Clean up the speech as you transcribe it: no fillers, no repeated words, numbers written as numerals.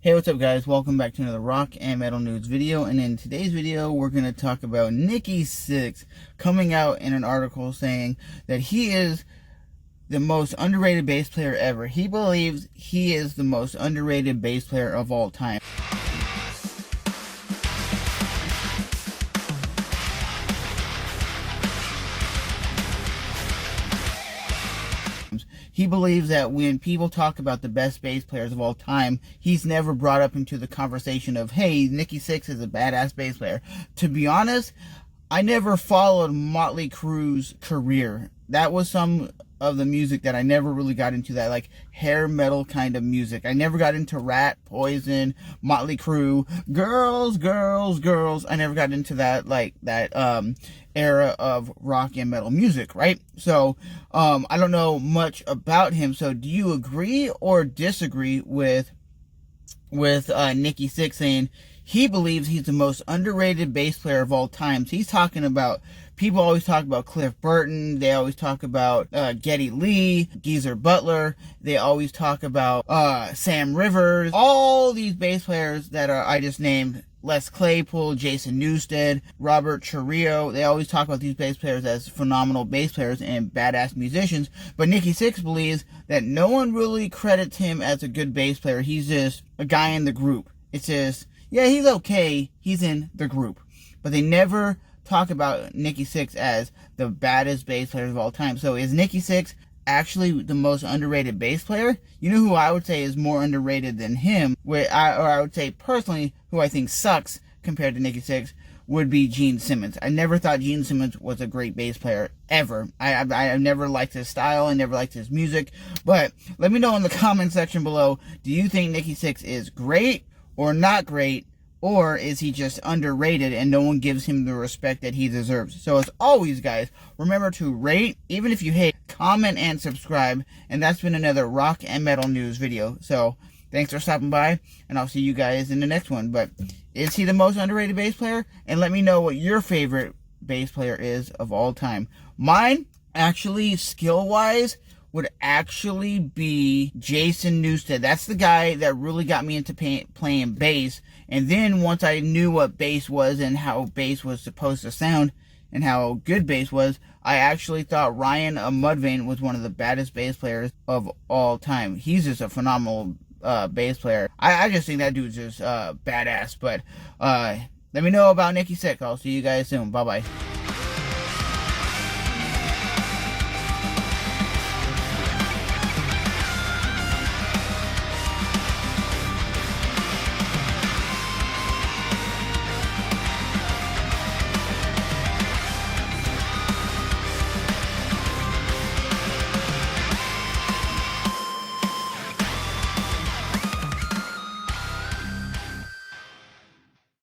Hey, what's up guys? Welcome back to another rock and metal news video, and in today's video we're going to talk about Nikki Sixx coming out in an article saying that he is the most underrated bass player ever. He believes he is the most underrated bass player of all time. He believes that when people talk about the best bass players of all time, he's never brought up into the conversation of, hey, Nikki Sixx is a badass bass player. To be honest, I never followed Motley Crue's career. That was some of the music that I never really got into, that like hair metal kind of music. I never got into Rat, Poison, Motley Crue, girls. I never got into that, like that era of rock and metal music, right? So I don't know much about him. So do you agree or disagree with Nikki Sixx saying he believes he's the most underrated bass player of all time? So he's talking about, people always talk about Cliff Burton, they always talk about Geddy Lee, Geezer Butler, they always talk about Sam Rivers, all these bass players that I just named, Les Claypool, Jason Newsted, Robert Trujillo. They always talk about these bass players as phenomenal bass players and badass musicians. But Nikki Sixx believes that no one really credits him as a good bass player. He's just a guy in the group. It's just, yeah, he's okay, he's in the group. But they never talk about Nikki Sixx as the baddest bass player of all time. So is Nikki Sixx actually the most underrated bass player? You know who I would say is more underrated than him, or I would say personally who I think sucks compared to Nikki Sixx, would be Gene Simmons. I never thought Gene Simmons was a great bass player ever. I never liked his style, I never liked his music. But let me know in the comment section below, do you think Nikki Sixx is great or not great? Or is he just underrated and no one gives him the respect that he deserves? So as always, guys, remember to rate, even if you hate, comment, and subscribe. And that's been another rock and metal news video. So thanks for stopping by, and I'll see you guys in the next one. But is he the most underrated bass player? And let me know what your favorite bass player is of all time. Mine, actually, skill-wise, would actually be Jason Newsted. That's the guy that really got me into playing bass. And then once I knew what bass was and how bass was supposed to sound and how good bass was, I actually thought Ryan Mudvayne was one of the baddest bass players of all time. He's just a phenomenal bass player. I just think that dude's just badass. But let me know about Nikki Sixx. I'll see you guys soon. Bye-bye.